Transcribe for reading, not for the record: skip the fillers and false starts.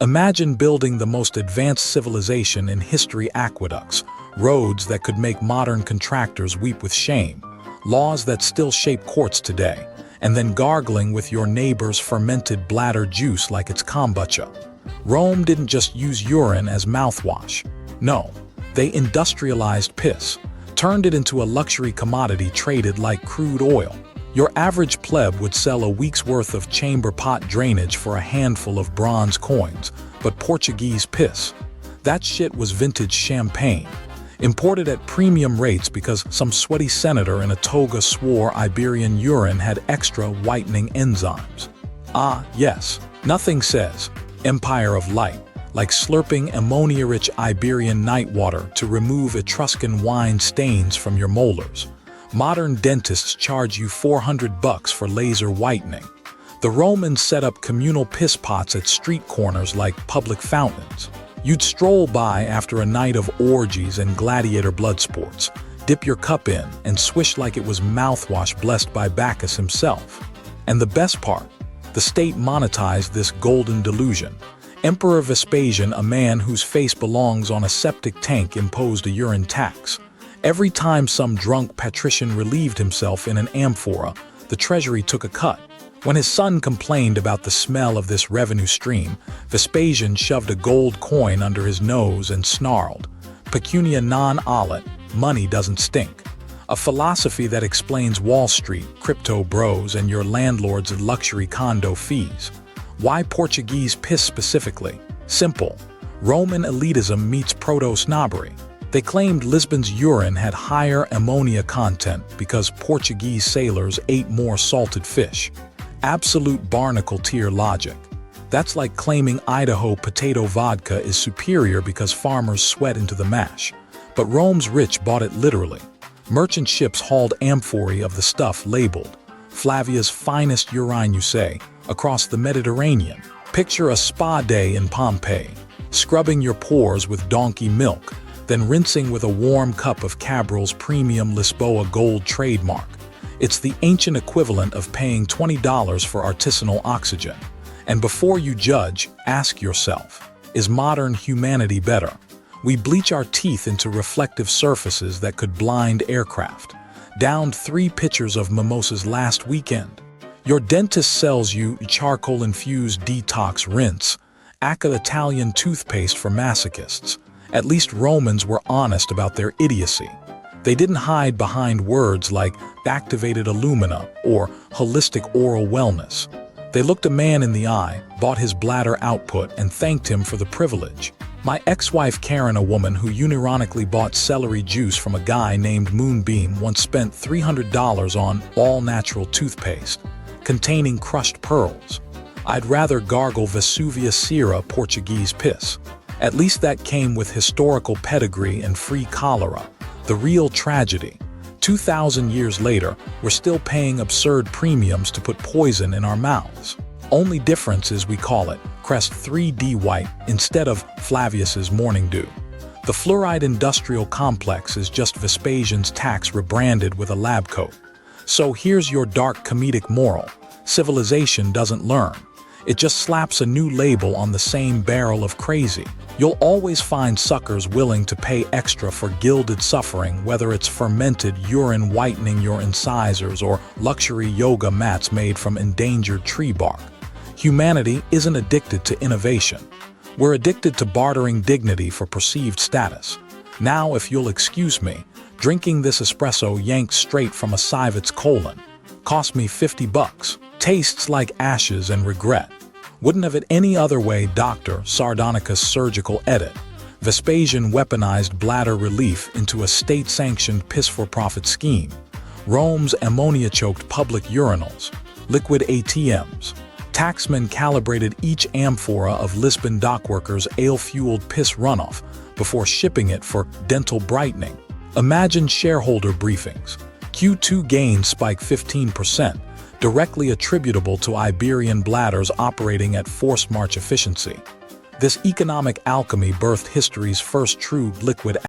Imagine building the most advanced civilization in history: aqueducts, roads that could make modern contractors weep with shame, laws that still shape courts today, and then gargling with your neighbor's fermented bladder juice like it's kombucha. Rome didn't just use urine as mouthwash. No, they industrialized piss, turned it into a luxury commodity traded like crude oil. Your average pleb would sell a week's worth of chamber pot drainage for a handful of bronze coins, but Portuguese piss, that shit was vintage champagne, imported at premium rates because some sweaty senator in a toga swore Iberian urine had extra whitening enzymes. Ah, yes, nothing says Empire of Light like slurping ammonia-rich Iberian night water to remove Etruscan wine stains from your molars. Modern dentists charge you $400 for laser whitening. The Romans set up communal piss pots at street corners like public fountains. You'd stroll by after a night of orgies and gladiator blood sports, dip your cup in, and swish like it was mouthwash blessed by Bacchus himself. And the best part, the state monetized this golden delusion. Emperor Vespasian, a man whose face belongs on a septic tank, imposed a urine tax. Every time some drunk patrician relieved himself in an amphora, the treasury took a cut. When his son complained about the smell of this revenue stream, Vespasian shoved a gold coin under his nose and snarled, "Pecunia non olet, money doesn't stink." A philosophy that explains Wall Street, crypto bros, and your landlord's luxury condo fees. Why Portuguese piss specifically? Simple. Roman elitism meets proto-snobbery. They claimed Lisbon's urine had higher ammonia content because Portuguese sailors ate more salted fish. Absolute barnacle-tier logic. That's like claiming Idaho potato vodka is superior because farmers sweat into the mash. But Rome's rich bought it literally. Merchant ships hauled amphorae of the stuff labeled Flavia's finest urine, you say, across the Mediterranean. Picture a spa day in Pompeii, scrubbing your pores with donkey milk, then rinsing with a warm cup of Cabral's premium Lisboa gold trademark. It's the ancient equivalent of paying $20 for artisanal oxygen. And before you judge, ask yourself, is modern humanity better? We bleach our teeth into reflective surfaces that could blind aircraft. Downed 3 pitchers of mimosas last weekend. Your dentist sells you charcoal-infused detox rinse, aka Italian toothpaste for masochists. At least Romans were honest about their idiocy. They didn't hide behind words like activated alumina or holistic oral wellness. They looked a man in the eye, bought his bladder output, and thanked him for the privilege. My ex-wife Karen, a woman who unironically bought celery juice from a guy named Moonbeam, once spent $300 on all-natural toothpaste containing crushed pearls. I'd rather gargle Vesuvius Sierra Portuguese piss. At least that came with historical pedigree and free cholera. The real tragedy. 2,000 years later, we're still paying absurd premiums to put poison in our mouths. Only difference is we call it Crest 3D White instead of Flavius's Morning Dew. The fluoride industrial complex is just Vespasian's tax rebranded with a lab coat. So here's your dark comedic moral. Civilization doesn't learn. It just slaps a new label on the same barrel of crazy. You'll always find suckers willing to pay extra for gilded suffering, whether it's fermented urine whitening your incisors or luxury yoga mats made from endangered tree bark. Humanity isn't addicted to innovation. We're addicted to bartering dignity for perceived status. Now, if you'll excuse me, drinking this espresso yanked straight from a civet's colon cost me $50. Tastes like ashes and regret. Wouldn't have it any other way. Dr. Sardonicus surgical edit. Vespasian weaponized bladder relief into a state-sanctioned piss-for-profit scheme. Rome's ammonia-choked public urinals, liquid ATMs. Taxmen calibrated each amphora of Lisbon dockworkers' ale-fueled piss runoff before shipping it for dental brightening. Imagine shareholder briefings. Q2 gains spike 15%. Directly attributable to Iberian bladders operating at forced march efficiency. This economic alchemy birthed history's first true liquid